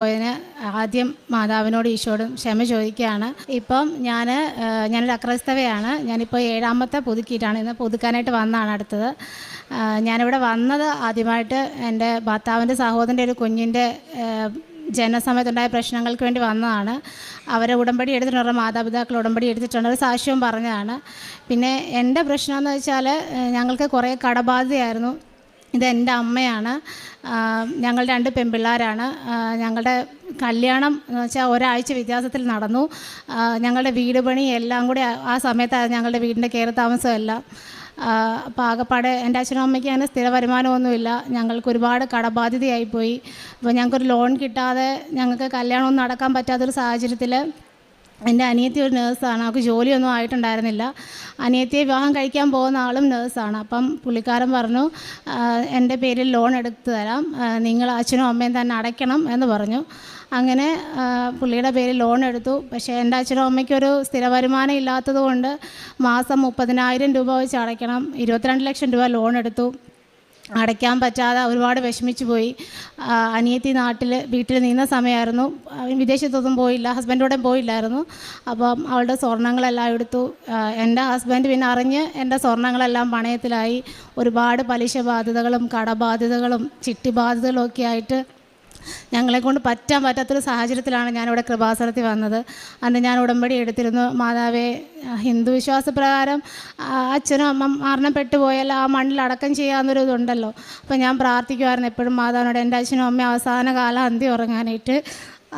പോയതിന് ആദ്യം മാതാവിനോട് ഈശോടും ക്ഷമ ചോദിക്കുകയാണ്. ഇപ്പം ഞാനൊരു അക്രൈസ്തവയാണ്. ഞാനിപ്പോൾ 7ാമത്തെ പുതുക്കിയിട്ടാണ്, ഇന്ന് പുതുക്കാനായിട്ട് വന്നതാണ് അടുത്തത്. ഞാനിവിടെ വന്നത് ആദ്യമായിട്ട് എൻ്റെ ഭർത്താവിൻ്റെ സഹോദരൻ്റെ ഒരു കുഞ്ഞിൻ്റെ ജനനസമയത്തുണ്ടായ പ്രശ്നങ്ങൾക്ക് വേണ്ടി വന്നതാണ്. അവരെ ഉടമ്പടി എടുത്തിട്ടുണ്ട്, മാതാപിതാക്കൾ ഉടമ്പടി എടുത്തിട്ടുണ്ട്, ഒരു സാക്ഷ്യവും പറഞ്ഞതാണ്. പിന്നെ എൻ്റെ പ്രശ്നമെന്ന് വെച്ചാൽ ഞങ്ങൾക്ക് കുറേ കടബാധ്യതയായിരുന്നു. ഇതെൻ്റെ അമ്മയാണ്. ഞങ്ങൾ 2 പെൺപിള്ളേരാണ്. ഞങ്ങളുടെ കല്യാണം എന്ന് വെച്ചാൽ ഒരാഴ്ച വ്യത്യാസത്തിൽ നടന്നു. ഞങ്ങളുടെ വീട് പണി എല്ലാം കൂടി ആ സമയത്തായിരുന്നു, ഞങ്ങളുടെ വീടിൻ്റെ കയറി താമസമെല്ലാം. അപ്പോൾ ആകെപ്പാടെ എൻ്റെ അച്ഛനും അമ്മയ്ക്ക് അങ്ങനെ സ്ഥിര വരുമാനമൊന്നുമില്ല. ഞങ്ങൾക്ക് ഒരുപാട് കടബാധ്യതയായിപ്പോയി. അപ്പോൾ ഞങ്ങൾക്കൊരു ലോൺ കിട്ടാതെ ഞങ്ങൾക്ക് കല്യാണമൊന്നും നടക്കാൻ പറ്റാത്തൊരു സാഹചര്യത്തിൽ എൻ്റെ അനിയത്തി ഒരു നേഴ്സാണ്. അവൾക്ക് ജോലിയൊന്നും ആയിട്ടുണ്ടായിരുന്നില്ല. അനിയത്തിയെ വിവാഹം കഴിക്കാൻ പോകുന്ന ആളും നേഴ്സാണ്. അപ്പം പുള്ളിക്കാരൻ പറഞ്ഞു, എൻ്റെ പേരിൽ ലോൺ എടുത്തു തരാം, നിങ്ങൾ അച്ഛനും അമ്മയും തന്നെ അടയ്ക്കണം എന്ന് പറഞ്ഞു. അങ്ങനെ പുള്ളിയുടെ പേരിൽ ലോൺ എടുത്തു. പക്ഷേ എൻ്റെ അച്ഛനും അമ്മയ്ക്കൊരു സ്ഥിര വരുമാനം ഇല്ലാത്തത് കൊണ്ട് മാസം 30,000 രൂപ വെച്ച് അടയ്ക്കണം. 22 ലക്ഷം രൂപ ലോൺ എടുത്തു. അടയ്ക്കാൻ പറ്റാതെ ഒരുപാട് വിഷമിച്ചു പോയി. അനിയത്തി വീട്ടിൽ നിന്ന സമയമായിരുന്നു. വിദേശത്തൊന്നും പോയില്ല, ഹസ്ബൻഡോടെ പോയില്ലായിരുന്നു. അപ്പം അവളുടെ സ്വർണ്ണങ്ങളെല്ലാം എടുത്തു. എൻ്റെ ഹസ്ബൻഡ് പിന്നെ അറിഞ്ഞ് എൻ്റെ സ്വർണ്ണങ്ങളെല്ലാം പണയത്തിലായി. ഒരുപാട് പലിശ ബാധ്യതകളും കടബാധ്യതകളും ചിട്ടി ബാധ്യതകളും ഒക്കെ ആയിട്ട് ഞങ്ങളെക്കൊണ്ട് പറ്റാത്തൊരു സാഹചര്യത്തിലാണ് ഞാനിവിടെ കൃപാസനത്തിൽ വന്നത്. അന്ന് ഞാൻ ഉടമ്പടി എടുത്തിരുന്നു. മാതാവേ, ഹിന്ദു വിശ്വാസപ്രകാരം അച്ഛനും അമ്മ മരണപ്പെട്ടു പോയാൽ ആ മണ്ണിൽ അടക്കം ചെയ്യാവുന്നൊരു ഇതുണ്ടല്ലോ. അപ്പോൾ ഞാൻ പ്രാർത്ഥിക്കുമായിരുന്നു എപ്പോഴും മാതാവിനോട്, എൻ്റെ അച്ഛനും അമ്മയും അവസാന കാലം അന്തി ഉറങ്ങാനായിട്ട്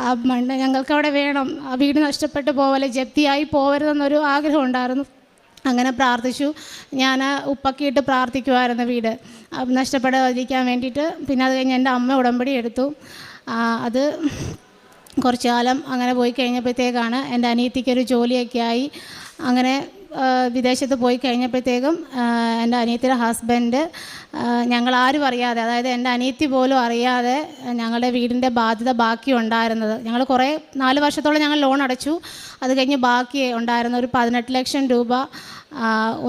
ആ മണ്ണ് ഞങ്ങൾക്കവിടെ വേണം, ആ വീട് നഷ്ടപ്പെട്ടു പോവല്ലേ, ജപ്തിയായി പോകരുതെന്നൊരു ആഗ്രഹം ഉണ്ടായിരുന്നു. അങ്ങനെ പ്രാർത്ഥിച്ചു. ഞാൻ ഉപ്പക്കിയിട്ട് പ്രാർത്ഥിക്കുമായിരുന്നു വീട് നഷ്ടപ്പെടാതിരിക്കാൻ വേണ്ടിയിട്ട്. പിന്നെ അത് കഴിഞ്ഞ് എൻ്റെ അമ്മ ഉടമ്പടി എടുത്തു. അത് കുറച്ച് കാലം അങ്ങനെ പോയി കഴിഞ്ഞപ്പോഴത്തേക്കാണ് എൻ്റെ അനിയത്തിക്കൊരു ജോലിയൊക്കെ ആയി. അങ്ങനെ വിദേശത്ത് പോയി കഴിഞ്ഞപ്പോഴത്തേക്കും എൻ്റെ അനിയത്തിയുടെ ഹസ്ബൻഡ് ഞങ്ങളാരും അറിയാതെ, അതായത് എൻ്റെ അനിയത്തി പോലും അറിയാതെ ഞങ്ങളുടെ വീടിൻ്റെ ബാധ്യത ബാക്കി ഉണ്ടായിരുന്നത്, ഞങ്ങൾ 4 വർഷത്തോളം ഞങ്ങൾ ലോൺ അടച്ചു. അത് കഴിഞ്ഞ് ബാക്കി ഉണ്ടായിരുന്ന ഒരു 18 ലക്ഷം രൂപ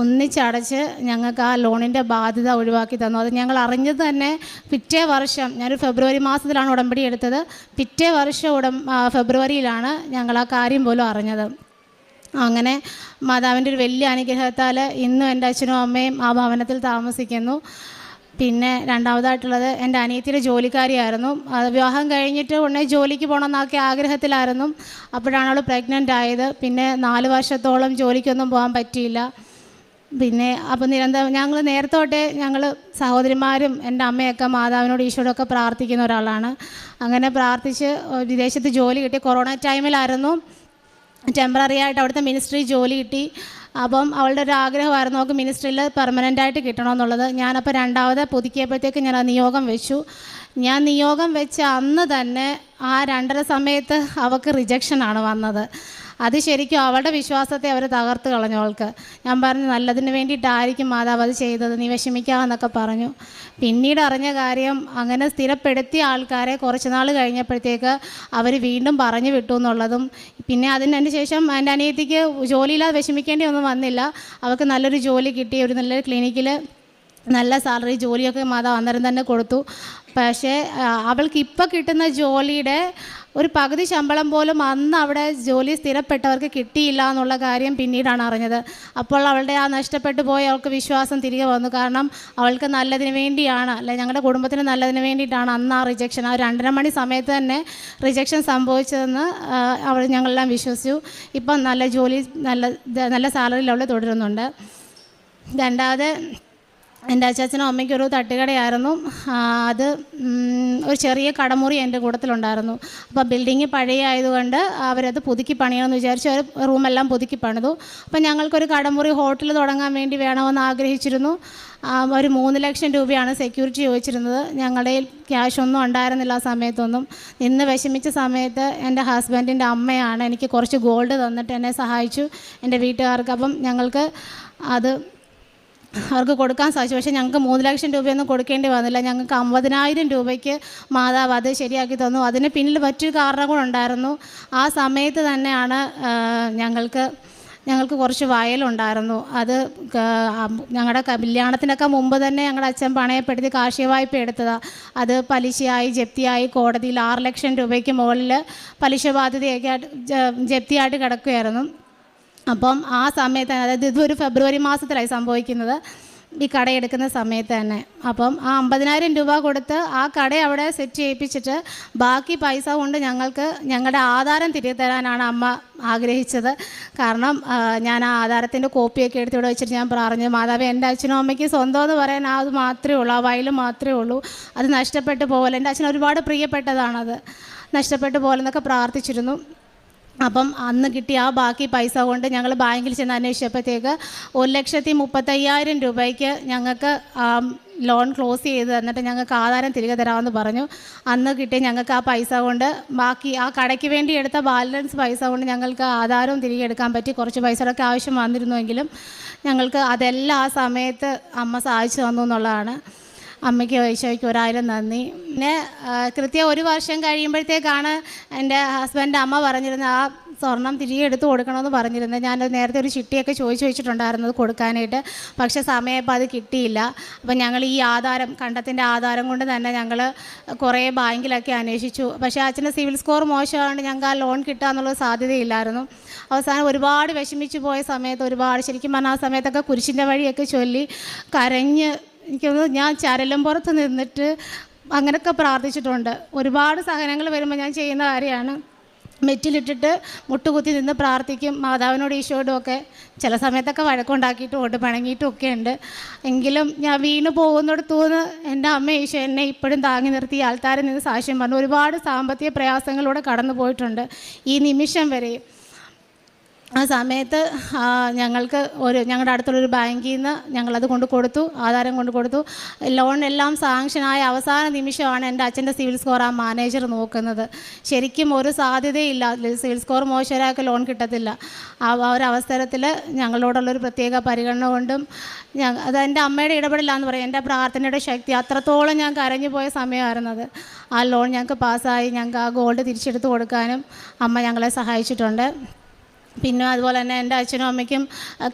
ഒന്നിച്ചടച്ച് ഞങ്ങൾക്ക് ആ ലോണിൻ്റെ ബാധ്യത ഒഴിവാക്കി തന്നു. അത് ഞങ്ങൾ അറിഞ്ഞത് തന്നെ പിറ്റേ വർഷം, ഞാനൊരു ഫെബ്രുവരി മാസത്തിലാണ് ഉടമ്പടി എടുത്തത്. പിറ്റേ വർഷം ഫെബ്രുവരിയിലാണ് ഞങ്ങൾ ആ കാര്യം പോലും അറിഞ്ഞത്. അങ്ങനെ മാതാവിൻ്റെ ഒരു വലിയ അനുഗ്രഹത്താൽ ഇന്നും എൻ്റെ അച്ഛനും അമ്മയും ആ ഭവനത്തിൽ താമസിക്കുന്നു. പിന്നെ രണ്ടാമതായിട്ടുള്ളത് എൻ്റെ അനിയത്തിയുടെ ജോലിക്കാരിയായിരുന്നു. അത് വിവാഹം കഴിഞ്ഞിട്ട് ഉടനെ ജോലിക്ക് പോകണമെന്നൊക്കെ ആഗ്രഹത്തിലായിരുന്നു. അപ്പോഴാണ് അവൾ പ്രഗ്നൻ്റ് ആയത്. പിന്നെ 4 വർഷത്തോളം ജോലിക്കൊന്നും പോകാൻ പറ്റിയില്ല. പിന്നെ അപ്പോൾ ഞങ്ങൾ നേരത്തെ തൊട്ടേ ഞങ്ങൾ സഹോദരിമാരും എൻ്റെ അമ്മയൊക്കെ മാതാവിനോട് ഈശോടൊക്കെ പ്രാർത്ഥിക്കുന്ന ഒരാളാണ്. അങ്ങനെ പ്രാർത്ഥിച്ച് വിദേശത്ത് ജോലി കിട്ടി. കൊറോണ ടൈമിലായിരുന്നു. ടെമ്പററി ആയിട്ട് അവിടുത്തെ മിനിസ്ട്രി ജോലി കിട്ടി. അപ്പം അവളുടെ ഒരു ആഗ്രഹമായിരുന്നു അവൾക്ക് മിനിസ്ട്രിയിൽ പെർമനൻ്റായിട്ട് കിട്ടണമെന്നുള്ളത്. ഞാനപ്പോൾ 2ാമത് പുതുക്കിയപ്പോഴത്തേക്ക് ഞാൻ ആ നിയോഗം വെച്ചു. ഞാൻ നിയോഗം വെച്ച അന്ന് തന്നെ ആ 2:30 സമയത്ത് അവൾക്ക് റിജക്ഷനാണ് വന്നത്. അത് ശരിക്കും അവളുടെ വിശ്വാസത്തെ അവർ തകർത്ത് കളഞ്ഞു. അവൾക്ക് ഞാൻ പറഞ്ഞു, നല്ലതിന് വേണ്ടിയിട്ടായിരിക്കും മാതാവ് അത് ചെയ്തത്, നീ വിഷമിക്കാമെന്നൊക്കെ പറഞ്ഞു. പിന്നീട് അറിഞ്ഞ കാര്യം, അങ്ങനെ സ്ഥിരപ്പെടുത്തിയ ആൾക്കാരെ കുറച്ച് നാൾ കഴിഞ്ഞപ്പോഴത്തേക്ക് അവർ വീണ്ടും പറഞ്ഞു വിട്ടു എന്നുള്ളതും. പിന്നെ അതിന് ശേഷം എൻ്റെ അനിയത്തിക്ക് ജോലിയില്ലാതെ വിഷമിക്കേണ്ടി ഒന്നും വന്നില്ല. അവൾക്ക് നല്ലൊരു ജോലി കിട്ടി. ഒരു നല്ലൊരു ക്ലിനിക്കിൽ നല്ല സാലറി ജോലിയൊക്കെ മാതാവ് അന്നേരം തന്നെ കൊടുത്തു. പക്ഷേ അവൾക്ക് ഇപ്പോൾ കിട്ടുന്ന ജോലിയുടെ ഒരു പകുതി ശമ്പളം പോലും അന്ന് അവിടെ ജോലി സ്ഥിരപ്പെട്ടവർക്ക് കിട്ടിയില്ല എന്നുള്ള കാര്യം പിന്നീടാണ് അറിഞ്ഞത്. അപ്പോൾ അവളുടെ ആ നഷ്ടപ്പെട്ടു പോയ അവൾക്ക് വിശ്വാസം തിരികെ വന്നു. കാരണം അവൾക്ക് നല്ലതിന് വേണ്ടിയാണ്, അല്ലെ ഞങ്ങളുടെ കുടുംബത്തിന് നല്ലതിന് വേണ്ടിയിട്ടാണ് അന്ന് ആ റിജക്ഷൻ, ആ 2:30 മണി സമയത്ത് തന്നെ റിജക്ഷൻ സംഭവിച്ചതെന്ന് ഞങ്ങളെല്ലാം വിശ്വസിച്ചു. ഇപ്പം നല്ല ജോലി, നല്ല സാലറിയിൽ അവൾ തുടരുന്നുണ്ട്. രണ്ടാമത് എൻ്റെ അച്ചാച്ചനും അമ്മയ്ക്കൊരു തട്ടുകടയായിരുന്നു. അത് ഒരു ചെറിയ കടമുറി എൻ്റെ കൂട്ടത്തിലുണ്ടായിരുന്നു. അപ്പോൾ ബിൽഡിങ് പഴയ ആയതുകൊണ്ട് അവരത് പുതുക്കി പണിയണമെന്ന് വിചാരിച്ചു. അവർ റൂമെല്ലാം പുതുക്കി പണിതു. അപ്പോൾ ഞങ്ങൾക്കൊരു കടമുറി ഹോട്ടൽ തുടങ്ങാൻ വേണ്ടി വേണമെന്ന് ആഗ്രഹിച്ചിരുന്നു. ഒരു 3 ലക്ഷം രൂപയാണ് സെക്യൂരിറ്റി ചോദിച്ചിരുന്നത്. ഞങ്ങളുടെ ക്യാഷ് ഒന്നും ഉണ്ടായിരുന്നില്ല ആ സമയത്തൊന്നും. ഇന്ന് വിഷമിച്ച സമയത്ത് എൻ്റെ ഹസ്ബൻഡിൻ്റെ അമ്മയാണ് എനിക്ക് കുറച്ച് ഗോൾഡ് തന്നിട്ട് എന്നെ സഹായിച്ചു, എൻ്റെ വീട്ടുകാർക്ക്. അപ്പം ഞങ്ങൾക്ക് അത് അവർക്ക് കൊടുക്കാൻ സാധിച്ചു. പക്ഷേ ഞങ്ങൾക്ക് 3 ലക്ഷം രൂപയൊന്നും കൊടുക്കേണ്ടി വന്നില്ല. ഞങ്ങൾക്ക് 50,000 രൂപയ്ക്ക് മാതാവ് അത് ശരിയാക്കി തന്നു. അതിന് പിന്നിൽ മറ്റൊരു കാരണം കൂടെ ഉണ്ടായിരുന്നു. ആ സമയത്ത് തന്നെയാണ് ഞങ്ങൾക്ക് ഞങ്ങൾക്ക് കുറച്ച് വയലുണ്ടായിരുന്നു. അത് ഞങ്ങളുടെ കല്യാണത്തിനൊക്കെ മുമ്പ് തന്നെ ഞങ്ങളുടെ അച്ഛൻ പണയപ്പെടുത്തി കാർഷിക വായ്പ എടുത്തതാണ്. അത് പലിശയായി ജപ്തിയായി കോടതിയിൽ 6 ലക്ഷം രൂപയ്ക്ക് മുകളിൽ പലിശ ബാധ്യതയൊക്കെ ആയിട്ട് ജപ്തിയായിട്ട് കിടക്കുകയായിരുന്നു. അപ്പം ആ സമയത്ത്, അതായത് ഇതൊരു ഫെബ്രുവരി മാസത്തിലായി സംഭവിക്കുന്നത്, ഈ കടയെടുക്കുന്ന സമയത്ത് തന്നെ. അപ്പം ആ 50,000 രൂപ കൊടുത്ത് ആ കട അവിടെ സെറ്റ് ചെയ്യിപ്പിച്ചിട്ട് ബാക്കി പൈസ കൊണ്ട് ഞങ്ങൾക്ക് ഞങ്ങളുടെ ആധാരം തിരികെ തരാനാണ് അമ്മ ആഗ്രഹിച്ചത്. കാരണം ഞാൻ ആ ആധാരത്തിൻ്റെ കോപ്പിയൊക്കെ എടുത്ത് ഇവിടെ വെച്ചിട്ട് ഞാൻ പറഞ്ഞു, മാതാവേ, എൻ്റെ അച്ഛനും അമ്മയ്ക്ക് സ്വന്തം എന്ന് പറയാൻ അത് മാത്രമേ ഉള്ളൂ, ആ വയൽ മാത്രമേ ഉള്ളൂ, അത് നഷ്ടപ്പെട്ടു പോലെ, എൻ്റെ അച്ഛൻ ഒരുപാട് പ്രിയപ്പെട്ടതാണത്, നഷ്ടപ്പെട്ടു പോലെന്നൊക്കെ പ്രാർത്ഥിച്ചിരുന്നു. അപ്പം അന്ന് കിട്ടിയ ആ ബാക്കി പൈസ കൊണ്ട് ഞങ്ങൾ ബാങ്കിൽ ചെന്ന് അന്വേഷിച്ചപ്പോഴത്തേക്ക് 1,35,000 രൂപയ്ക്ക് ഞങ്ങൾക്ക് ലോൺ ക്ലോസ് ചെയ്ത് തന്നിട്ട് ഞങ്ങൾക്ക് ആധാരം തിരികെ തരാമെന്ന് പറഞ്ഞു. അന്ന് കിട്ടിയ ഞങ്ങൾക്ക് ആ പൈസ കൊണ്ട് ബാക്കി ആ കടയ്ക്ക് വേണ്ടി എടുത്ത ബാലൻസ് പൈസ കൊണ്ട് ഞങ്ങൾക്ക് ആധാരവും തിരികെ എടുക്കാൻ പറ്റി. കുറച്ച് പൈസയൊക്കെ ആവശ്യം വന്നിരുന്നുവെങ്കിലും ഞങ്ങൾക്ക് അതെല്ലാം ആ സമയത്ത് അമ്മ സഹായിച്ചു തന്നു എന്നുള്ളതാണ്. അമ്മയ്ക്ക് ഈശോയ്ക്ക് 1000 നന്ദി. പിന്നെ കൃത്യം 1 വർഷം കഴിയുമ്പോഴത്തേക്കാണ് എൻ്റെ ഹസ്ബൻഡ് അമ്മ പറഞ്ഞിരുന്നത് ആ സ്വർണം തിരികെ എടുത്ത് കൊടുക്കണമെന്ന് പറഞ്ഞിരുന്നത്. ഞാൻ നേരത്തെ ഒരു ചിട്ടിയൊക്കെ ചോദിച്ചു വെച്ചിട്ടുണ്ടായിരുന്നത് കൊടുക്കാനായിട്ട്. പക്ഷേ സമയപ്പോൾ അത് കിട്ടിയില്ല. അപ്പം ഞങ്ങൾ ഈ ആധാരം, കണ്ടത്തിൻ്റെ ആധാരം കൊണ്ട് തന്നെ ഞങ്ങൾ കുറേ ബാങ്കിലൊക്കെ അന്വേഷിച്ചു. പക്ഷേ അച്ഛൻ്റെ സിവിൽ സ്കോർ മോശമായതുകൊണ്ട് ഞങ്ങൾക്ക് ആ ലോൺ കിട്ടുക എന്നുള്ള സാധ്യതയില്ലായിരുന്നു. അവസാനം ഒരുപാട് വിഷമിച്ച് പോയ സമയത്ത്, ഒരുപാട് ശരിക്കും പറഞ്ഞാൽ ആ സമയത്തൊക്കെ കുരിശിൻ്റെ വഴിയൊക്കെ ചൊല്ലി കരഞ്ഞ്, എനിക്കൊന്ന് ഞാൻ ചരലും പുറത്ത് നിന്നിട്ട് അങ്ങനെയൊക്കെ പ്രാർത്ഥിച്ചിട്ടുണ്ട്. ഒരുപാട് സഹനങ്ങൾ വരുമ്പോൾ ഞാൻ ചെയ്യുന്ന കാര്യമാണ്, മെറ്റിലിട്ടിട്ട് മുട്ടുകുത്തി നിന്ന് പ്രാർത്ഥിക്കും മാതാവിനോട് ഈശോയോടും ഒക്കെ. ചില സമയത്തൊക്കെ വഴക്കുണ്ടാക്കിയിട്ടുമുണ്ട്, പിണങ്ങിയിട്ടുമൊക്കെ ഉണ്ട്. എങ്കിലും ഞാൻ വീണ് പോകുന്നിടത്തുനിന്ന് എൻ്റെ അമ്മ ഈശോ എന്നെ ഇപ്പോഴും താങ്ങി നിർത്തി ആൾത്താരിൽ നിന്ന് സാക്ഷ്യം പറഞ്ഞു. ഒരുപാട് സാമ്പത്തിക പ്രയാസങ്ങളിലൂടെ കടന്നു പോയിട്ടുണ്ട് ഈ നിമിഷം വരെയും. ആ സമയത്ത് ഞങ്ങളുടെ അടുത്തുള്ളൊരു ബാങ്കിൽ നിന്ന് ഞങ്ങളത് കൊണ്ട് കൊടുത്തു, ആധാരം കൊണ്ട് കൊടുത്തു. ലോൺ എല്ലാം സാങ്ഷനായ അവസാന നിമിഷമാണ് എൻ്റെ അച്ഛൻ്റെ സിവിൽ സ്കോർ ആ മാനേജർ നോക്കുന്നത്. ശരിക്കും ഒരു സാധ്യതയില്ല, സിവിൽ സ്കോർ മോശമായൊക്കെ ലോൺ കിട്ടത്തില്ല. ആ ഒരവസരത്തിൽ ഞങ്ങളോടുള്ളൊരു പ്രത്യേക പരിഗണന കൊണ്ടും അത് എൻ്റെ അമ്മയുടെ ഇടപെടലാന്ന് പറയും, എൻ്റെ പ്രാർത്ഥനയുടെ ശക്തി, അത്രത്തോളം ഞാൻ കരഞ്ഞു പോയ സമയമായിരുന്നത്. ആ ലോൺ ഞങ്ങൾക്ക് പാസ്സായി, ഞങ്ങൾക്ക് ആ ഗോൾഡ് തിരിച്ചെടുത്ത് കൊടുക്കാനും അമ്മ ഞങ്ങളെ സഹായിച്ചിട്ടുണ്ട്. പിന്നെ അതുപോലെ തന്നെ എൻ്റെ അച്ഛനും അമ്മയ്ക്കും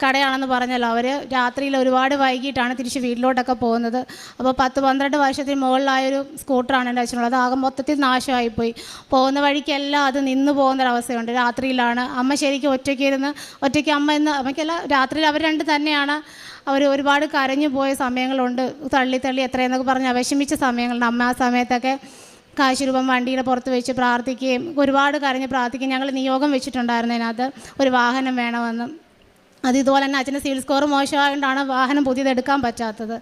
കടയാണെന്ന് പറഞ്ഞല്ലോ, അവർ രാത്രിയിൽ ഒരുപാട് വൈകിട്ടാണ് തിരിച്ച് വീട്ടിലോട്ടൊക്കെ പോകുന്നത്. അപ്പോൾ 10-12 വർഷത്തിന് മുകളിലായൊരു സ്കൂട്ടറാണ് എൻ്റെ അച്ഛനുള്ളത്. ആകെ മൊത്തത്തിൽ നാശമായിപ്പോയി. പോകുന്ന വഴിക്കെല്ലാം അത് നിന്ന് പോകുന്നൊരവസ്ഥയുണ്ട്. രാത്രിയിലാണ് അമ്മ ശരിക്കും ഒറ്റയ്ക്ക് അമ്മയ്ക്കല്ല, രാത്രിയിൽ അവർ രണ്ട് തന്നെയാണ്. അവർ ഒരുപാട് കരഞ്ഞു പോയ സമയങ്ങളുണ്ട്, തള്ളി എത്രയെന്നൊക്കെ പറഞ്ഞ് വിഷമിച്ച സമയങ്ങളുണ്ട്. അമ്മ ആ സമയത്തൊക്കെ കാശ് രൂപം വണ്ടിയുടെ പുറത്ത് വെച്ച് പ്രാർത്ഥിക്കുകയും ഒരുപാട് കരഞ്ഞ് പ്രാർത്ഥിക്കുകയും ഞങ്ങൾ നിയോഗം വെച്ചിട്ടുണ്ടായിരുന്നു അതിനകത്ത് ഒരു വാഹനം വേണമെന്ന്. അത് ഇതുപോലെ തന്നെ അച്ഛൻ്റെ സിവിൽ സ്കോർ മോശമായതുകൊണ്ടാണ് വാഹനം പുതിയതെടുക്കാൻ പറ്റാത്തത്.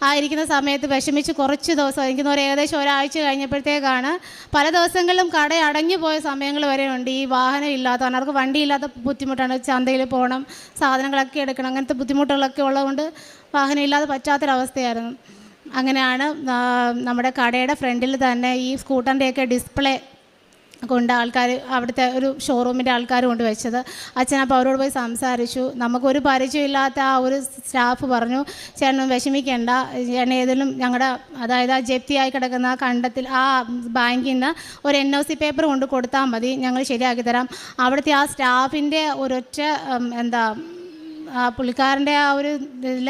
ആയിരിക്കുന്ന സമയത്ത് വിഷമിച്ച് കുറച്ച് ദിവസം, എനിക്ക് ഏകദേശം ഒരാഴ്ച കഴിഞ്ഞപ്പോഴത്തേക്കാണ് പല ദിവസങ്ങളിലും കട അടഞ്ഞു പോയ സമയങ്ങൾ വരെ ഉണ്ട്. ഈ വാഹനം ഇല്ലാത്ത, അവർക്ക് വണ്ടിയില്ലാത്ത ബുദ്ധിമുട്ടാണ്. ചന്തയിൽ പോകണം, സാധനങ്ങളൊക്കെ എടുക്കണം, അങ്ങനത്തെ ബുദ്ധിമുട്ടുകളൊക്കെ ഉള്ളതുകൊണ്ട് വാഹനം ഇല്ലാതെ പറ്റാത്തൊരവസ്ഥയായിരുന്നു. അങ്ങനെയാണ് നമ്മുടെ കടയുടെ ഫ്രണ്ടിൽ തന്നെ ഈ സ്കൂട്ടറിൻ്റെയൊക്കെ ഡിസ്പ്ലേ കൊണ്ട് ആൾക്കാർ, അവിടുത്തെ ഒരു ഷോറൂമിൻ്റെ ആൾക്കാർ കൊണ്ട് വെച്ചത്. അച്ഛനപ്പോൾ അവരോട് പോയി സംസാരിച്ചു. നമുക്കൊരു പരിചയമില്ലാത്ത ആ ഒരു സ്റ്റാഫ് പറഞ്ഞു, ചേട്ടനും വിഷമിക്കേണ്ട, ചേട്ടൻ ഏതെങ്കിലും ഞങ്ങളുടെ, അതായത് ആ ജപ്തിയായി കിടക്കുന്ന ആ കണ്ടത്തിൽ ആ ബാങ്കിൽ നിന്ന് ഒരു NOC പേപ്പർ കൊണ്ട് കൊടുത്താൽ മതി, ഞങ്ങൾ ശരിയാക്കി തരാം. അവിടുത്തെ ആ സ്റ്റാഫിൻ്റെ ഒരൊറ്റ പുള്ളിക്കാരൻ്റെ ആ ഒരു ഇതിൽ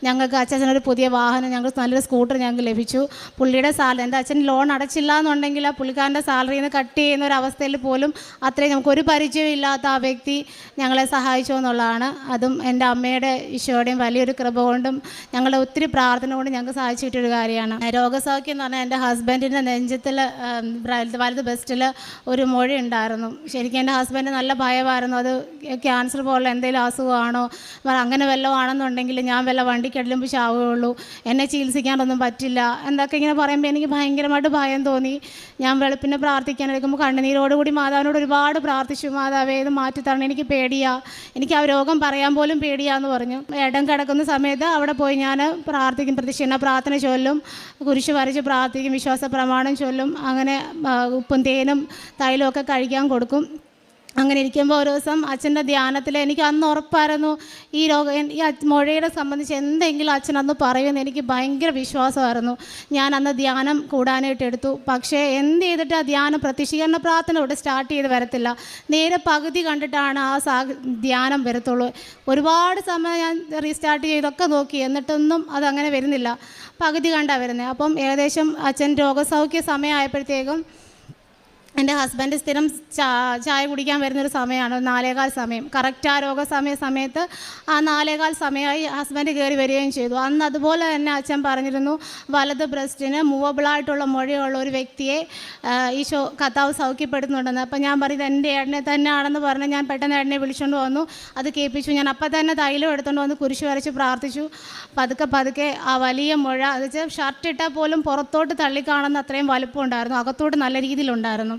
ഞങ്ങൾക്ക് അച്ഛനൊരു പുതിയ വാഹനം, ഞങ്ങൾക്ക് നല്ലൊരു സ്കൂട്ടർ ഞങ്ങൾക്ക് ലഭിച്ചു. പുള്ളിയുടെ എൻ്റെ അച്ഛൻ ലോൺ അടച്ചില്ല എന്നുണ്ടെങ്കിൽ ആ പുള്ളിക്കാരൻ്റെ സാലറിയിൽ നിന്ന് കട്ട് ചെയ്യുന്ന ഒരു അവസ്ഥയിൽ പോലും അത്രയും നമുക്കൊരു പരിചയം ഇല്ലാത്ത ആ വ്യക്തി ഞങ്ങളെ സഹായിച്ചു എന്നുള്ളതാണ്. അതും എൻ്റെ അമ്മയുടെ ഈശോയുടെയും വലിയൊരു കൃപ കൊണ്ടും ഞങ്ങളുടെ ഒത്തിരി പ്രാർത്ഥന കൊണ്ടും ഞങ്ങൾക്ക് സാധിച്ചു കിട്ടിയൊരു കാര്യമാണ്. രോഗസൗഖ്യം എന്ന് പറഞ്ഞാൽ എൻ്റെ ഹസ്ബൻഡിൻ്റെ നെഞ്ചത്തിൽ വലത് ബെസ്റ്റിൽ ഒരു മൊഴി ഉണ്ടായിരുന്നു. ശരിക്കും എൻ്റെ ഹസ്ബൻഡ് നല്ല ഭയമായിരുന്നു, അത് ക്യാൻസർ പോലുള്ള എന്തെങ്കിലും അസുഖമാണോ, അങ്ങനെ വല്ലതും ആണെന്നുണ്ടെങ്കിൽ ഞാൻ വല്ല വണ്ടിക്കടിലുമ്പോൾ ചാവുകയുള്ളൂ, എന്നെ ചികിത്സിക്കാനൊന്നും പറ്റില്ല എന്നൊക്കെ ഇങ്ങനെ പറയുമ്പോൾ എനിക്ക് ഭയങ്കരമായിട്ട് ഭയം തോന്നി. ഞാൻ വെളുപ്പിനെ പ്രാർത്ഥിക്കാനെടുക്കുമ്പോൾ കണ്ണുനീരോടുകൂടി മാതാവിനോട് ഒരുപാട് പ്രാർത്ഥിച്ചു, മാതാവേ ഇത് മാറ്റിത്തരണം, എനിക്ക് എനിക്ക് ആ രോഗം പറയാൻ പോലും പേടിയാന്ന് പറഞ്ഞു. ഇടം കിടക്കുന്ന സമയത്ത് അവിടെ പോയി ഞാൻ പ്രാർത്ഥിക്കും, പ്രദക്ഷിണ പ്രാർത്ഥന ചൊല്ലും, കുരിശ് വരച്ച് പ്രാർത്ഥിക്കും, വിശ്വാസ പ്രമാണം ചൊല്ലും, അങ്ങനെ ഉപ്പും തേനും തൈലമൊക്കെ കഴിക്കാൻ കൊടുക്കും. അങ്ങനെ ഇരിക്കുമ്പോൾ ഒരു ദിവസം അച്ഛൻ്റെ ധ്യാനത്തിൽ എനിക്ക് അന്ന് ഉറപ്പായിരുന്നു ഈ മുഴയുടെ സംബന്ധിച്ച് എന്തെങ്കിലും അച്ഛൻ അന്ന് പറയുമെന്ന് എനിക്ക് ഭയങ്കര വിശ്വാസമായിരുന്നു. ഞാൻ അന്ന് ധ്യാനം കൂടാനായിട്ട് എടുത്തു. പക്ഷേ എന്ത് ചെയ്തിട്ട് ആ ധ്യാനം പ്രത്യക്ഷീകരണ പ്രാർത്ഥന ഇവിടെ സ്റ്റാർട്ട് ചെയ്ത് വരത്തില്ല. നേരെ പകുതി കണ്ടിട്ടാണ് ധ്യാനം വരത്തുള്ളൂ. ഒരുപാട് സമയം ഞാൻ റീസ്റ്റാർട്ട് ചെയ്തൊക്കെ നോക്കി, എന്നിട്ടൊന്നും അതങ്ങനെ വരുന്നില്ല. പകുതി കണ്ടാണ് വരുന്നത്. അപ്പം ഏകദേശം അച്ഛൻ രോഗസൗഖ്യ സമയമായപ്പോഴത്തേക്കും എൻ്റെ ഹസ്ബൻഡ് സ്ഥിരം ചായ കുടിക്കാൻ വരുന്നൊരു സമയമാണ് 4:15 സമയം. കറക്റ്റ് ആ സമയത്ത് ആ 4:15 സമയമായി ഹസ്ബൻഡ് കയറി വരികയും ചെയ്തു. അന്ന് അതുപോലെ തന്നെ അച്ഛൻ പറഞ്ഞിരുന്നു, വലത് ബ്രസ്റ്റിന് മൂവബിളായിട്ടുള്ള മുഴയുള്ള ഒരു വ്യക്തിയെ ഈശോ കർത്താവ് സൗഖ്യപ്പെടുന്നുണ്ടെന്ന്. അപ്പം ഞാൻ പറഞ്ഞത് എൻ്റെ ഏട്ടനെ തന്നെയാണെന്ന് പറഞ്ഞ് ഞാൻ പെട്ടെന്ന് ഏട്ടനെ വിളിച്ചുകൊണ്ട് വന്നു. അത് കേൾപ്പിച്ചു. ഞാൻ അപ്പം തന്നെ തൈലം എടുത്തുകൊണ്ട് വന്ന് കുരിശ് വരച്ച് പ്രാർത്ഥിച്ചു. പതുക്കെ ആ വലിയ മുഴ, അത് വെച്ചാൽ ഷർട്ട് ഇട്ടാൽ പോലും പുറത്തോട്ട് തള്ളിക്കാണുന്ന അത്രയും വലുപ്പം ഉണ്ടായിരുന്നു, അകത്തോട്ട് നല്ല രീതിയിലുണ്ടായിരുന്നു.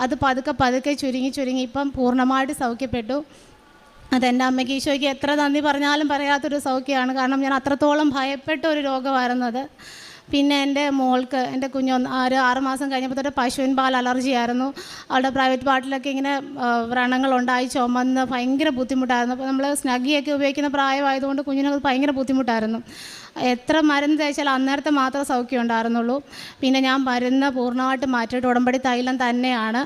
അത് പതുക്കെ ചുരുങ്ങി ഇപ്പം പൂർണ്ണമായിട്ട് സൗഖ്യപ്പെട്ടു. അതെൻ്റെ അമ്മയ്ക്ക് ഈശോയ്ക്ക് എത്ര നന്ദി പറഞ്ഞാലും പറയാത്തൊരു സൗഖ്യമാണ്. കാരണം ഞാൻ അത്രത്തോളം ഭയപ്പെട്ട ഒരു രോഗമായിരുന്നത്. പിന്നെ എൻ്റെ മോൾക്ക്, എൻ്റെ കുഞ്ഞ് 6 മാസം കഴിഞ്ഞപ്പോൾ തൊട്ട് പശുവിൻ പാൽ അലർജി ആയിരുന്നു. അവളുടെ പ്രൈവറ്റ് പാർട്ടിലൊക്കെ ഇങ്ങനെ വ്രണങ്ങളുണ്ടായി, ചുമന്ന് ഭയങ്കര ബുദ്ധിമുട്ടായിരുന്നു. അപ്പോൾ നമ്മൾ സ്നഗ്ഗിയൊക്കെ ഉപയോഗിക്കുന്ന പ്രായമായതുകൊണ്ട് കുഞ്ഞിനത് ഭയങ്കര ബുദ്ധിമുട്ടായിരുന്നു. എത്ര മരുന്ന് തേച്ചാൽ അന്നേരത്തെ മാത്രമേ സൗഖ്യം ഉണ്ടായിരുന്നുള്ളൂ. പിന്നെ ഞാൻ മരുന്ന് പൂർണ്ണമായിട്ട് മാറ്റിയിട്ട് ഉടമ്പടി തൈലം തന്നെയാണ്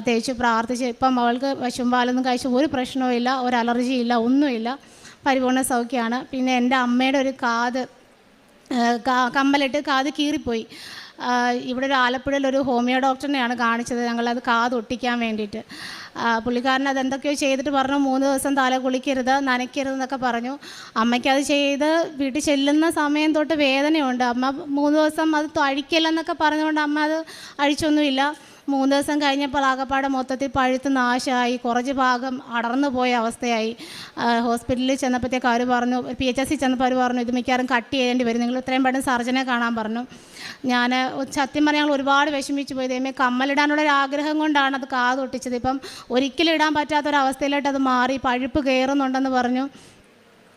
തേച്ച് പ്രാർത്ഥിച്ച്. ഇപ്പം അവൾക്ക് പശുമ്പാലൊന്നും കഴിച്ച് ഒരു പ്രശ്നവും ഇല്ല, ഒരു അലർജിയില്ല, ഒന്നുമില്ല, പരിപൂർണ്ണ സൗഖ്യമാണ്. പിന്നെ എൻ്റെ അമ്മയുടെ ഒരു കമ്മലിട്ട് കാത് കീറിപ്പോയി. ഇവിടെ ഒരു ആലപ്പുഴയിൽ ഒരു ഹോമിയോ ഡോക്ടറിനെയാണ് കാണിച്ചത് ഞങ്ങളത് കാത് ഒട്ടിക്കാൻ വേണ്ടിയിട്ട്. പുള്ളിക്കാരൻ അതെന്തൊക്കെയോ ചെയ്തിട്ട് പറഞ്ഞു 3 ദിവസം തല കുളിക്കരുത്, നനയ്ക്കരുതെന്നൊക്കെ പറഞ്ഞു. അമ്മയ്ക്കത് ചെയ്ത് വീട്ടിൽ ചെല്ലുന്ന സമയം തൊട്ട് വേദനയുണ്ട്. അമ്മ 3 ദിവസം അത് അഴിക്കില്ലെന്നൊക്കെ പറഞ്ഞുകൊണ്ട് അമ്മ അത് അഴിച്ചൊന്നുമില്ല. 3 ദിവസം കഴിഞ്ഞപ്പോൾ ആകപ്പാടെ മൊത്തത്തിൽ പഴുത്ത് നാശമായി, കുറച്ച് ഭാഗം അടർന്നു പോയ അവസ്ഥയായി. ഹോസ്പിറ്റലിൽ ചെന്നപ്പോഴത്തേക്ക് അവർ പറഞ്ഞു, PHC ചെന്നപ്പോൾ അവർ പറഞ്ഞു, ഇത് മിക്കവാറും കട്ട് ചെയ്യേണ്ടി വരും, നിങ്ങൾ ഇത്രയും പെട്ടെന്ന് സർജനെ കാണാൻ പറഞ്ഞു. ഞാൻ സത്യം പറഞ്ഞാൽ ഞങ്ങൾ ഒരുപാട് വിഷമിച്ച് പോയി. ദൈവമേ, കമ്മലിടാനുള്ളൊരു ആഗ്രഹം കൊണ്ടാണ് അത് കാതൊട്ടിച്ചത്. ഇപ്പം ഒരിക്കലും ഇടാൻ പറ്റാത്തൊരവസ്ഥയിലോട്ട് അത് മാറി, പഴുപ്പ് കയറുന്നുണ്ടെന്ന് പറഞ്ഞു.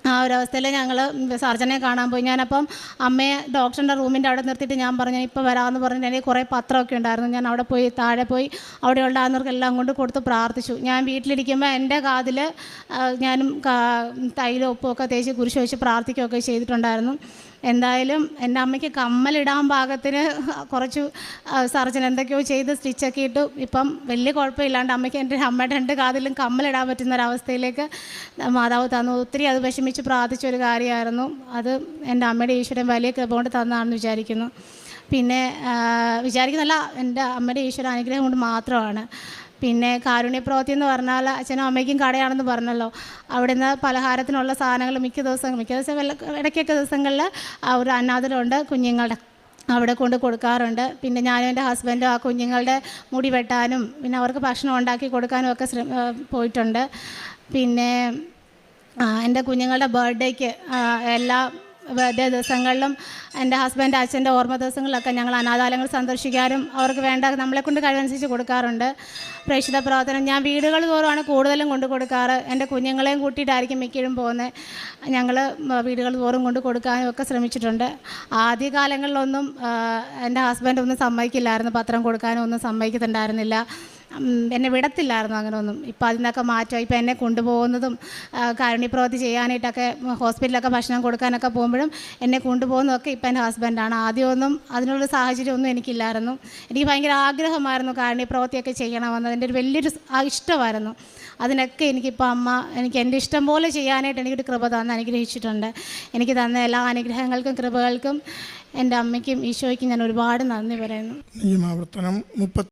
ആ ഒരവസ്ഥയിൽ ഞങ്ങൾ സർജനെ കാണാൻ പോയി. ഞാനപ്പം അമ്മയെ ഡോക്ടറിൻ്റെ റൂമിൻ്റെ അവിടെ നിർത്തിയിട്ട് ഞാൻ പറഞ്ഞു, ഇപ്പോൾ വരാമെന്ന് പറഞ്ഞിട്ട് എനിക്ക് കുറേ പത്രമൊക്കെ ഉണ്ടായിരുന്നു. ഞാൻ അവിടെ പോയി താഴെ പോയി അവിടെ ഉണ്ടാകുന്നവർക്കെല്ലാം കൊണ്ട് കൊടുത്ത് പ്രാർത്ഥിച്ചു. ഞാൻ വീട്ടിലിരിക്കുമ്പോൾ എൻ്റെ കാതിൽ ഞാനും തൈലും ഉപ്പുമൊക്കെ തേച്ച് കുരിശ് വെച്ച് പ്രാർത്ഥിക്കുകയൊക്കെ ചെയ്തിട്ടുണ്ടായിരുന്നു. എന്തായാലും എൻ്റെ അമ്മയ്ക്ക് കമ്മലിടാൻ പാകത്തിന് കുറച്ച് സർജൻ എന്തൊക്കെയോ ചെയ്ത് സ്റ്റിച്ചൊക്കെ ഇട്ടു. ഇപ്പം വലിയ കുഴപ്പമില്ലാണ്ട് അമ്മയ്ക്ക് എൻ്റെ അമ്മയുടെ 2 കാതിലും കമ്മലിടാൻ പറ്റുന്നൊരവസ്ഥയിലേക്ക് മാതാവ് തന്നു. ഒത്തിരി അത് വിഷമിച്ച് പ്രാർത്ഥിച്ചൊരു കാര്യമായിരുന്നു. അത് എൻ്റെ അമ്മയുടെ ഈശ്വരൻ വലിയ കൃപ കൊണ്ട് തന്നതാണെന്ന് വിചാരിക്കുന്നു. പിന്നെ വിചാരിക്കുന്നല്ല, എൻ്റെ അമ്മയുടെ ഈശ്വര അനുഗ്രഹം കൊണ്ട് മാത്രമാണ്. പിന്നെ കാരുണ്യപ്രവൃത്തി എന്ന് പറഞ്ഞാൽ അച്ഛനും അമ്മയ്ക്കും കടയാണെന്ന് പറഞ്ഞല്ലോ. അവിടുന്ന് പലഹാരത്തിനുള്ള സാധനങ്ങൾ മിക്ക ദിവസം ഇടയ്ക്കൊക്കെ ദിവസങ്ങളിൽ ഒരു അനാഥലുണ്ട് കുഞ്ഞുങ്ങളുടെ, അവിടെ കൊണ്ട് കൊടുക്കാറുണ്ട്. പിന്നെ ഞാനും എൻ്റെ ഹസ്ബൻഡും ആ കുഞ്ഞുങ്ങളുടെ മുടി വെട്ടാനും പിന്നെ അവർക്ക് ഭക്ഷണം ഉണ്ടാക്കി കൊടുക്കാനും ഒക്കെ പോയിട്ടുണ്ട്. പിന്നെ എൻ്റെ കുഞ്ഞുങ്ങളുടെ ബർത്ത്ഡേക്ക് എല്ലാ ബർത്ത്ഡേ ദിവസങ്ങളിലും എൻ്റെ ഹസ്ബൻഡ് അച്ഛൻ്റെ ഓർമ്മ ദിവസങ്ങളിലൊക്കെ ഞങ്ങൾ അനാഥാലയങ്ങൾ സന്ദർശിക്കാനും അവർക്ക് വേണ്ട നമ്മളെക്കൊണ്ട് കഴിവനുസരിച്ച് കൊടുക്കാറുണ്ട്. പ്രേക്ഷിത പ്രവർത്തനം ഞാൻ വീടുകൾ തോറുമാണ് കൂടുതലും കൊണ്ട് കൊടുക്കാറ്. എൻ്റെ കുഞ്ഞുങ്ങളെയും കൂട്ടിയിട്ടായിരിക്കും മിക്കഴും പോകുന്നത്. ഞങ്ങൾ വീടുകൾ തോറും കൊണ്ട് കൊടുക്കാനും ഒക്കെ ശ്രമിച്ചിട്ടുണ്ട്. ആദ്യകാലങ്ങളിലൊന്നും എൻ്റെ ഹസ്ബൻഡ് ഒന്നും സമ്മതിക്കില്ലായിരുന്നു, പത്രം കൊടുക്കാനും ഒന്നും സമ്മതിക്കുന്നുണ്ടായിരുന്നില്ല, എന്നെ വിടത്തില്ലായിരുന്നു അങ്ങനെയൊന്നും. ഇപ്പം അതിനൊക്കെ മാറ്റം. ഇപ്പം എന്നെ കൊണ്ടുപോകുന്നതും കാരുണ്യപ്രവൃത്തി ചെയ്യാനായിട്ടൊക്കെ ഹോസ്പിറ്റലിലൊക്കെ ഭക്ഷണം കൊടുക്കാനൊക്കെ പോകുമ്പോഴും എന്നെ കൊണ്ടുപോകുന്നതൊക്കെ ഇപ്പം എൻ്റെ ഹസ്ബൻഡാണ്. ആദ്യമൊന്നും അതിനുള്ളൊരു സാഹചര്യമൊന്നും എനിക്കില്ലായിരുന്നു. എനിക്ക് ഭയങ്കര ആഗ്രഹമായിരുന്നു കാരുണ്യപ്രവൃത്തിയൊക്കെ ചെയ്യണമെന്ന്, എൻ്റെ ഒരു വലിയൊരു ഇഷ്ടമായിരുന്നു. അതിനൊക്കെ എനിക്കിപ്പോൾ അമ്മ എനിക്ക് എൻ്റെ ഇഷ്ടം പോലെ ചെയ്യാനായിട്ട് എനിക്കൊരു കൃപ തന്ന് അനുഗ്രഹിച്ചിട്ടുണ്ട്. എനിക്ക് തന്ന എല്ലാ അനുഗ്രഹങ്ങൾക്കും കൃപകൾക്കും എൻ്റെ അമ്മയ്ക്കും ഈശോയ്ക്കും ഞാൻ ഒരുപാട് നന്ദി പറയുന്നു.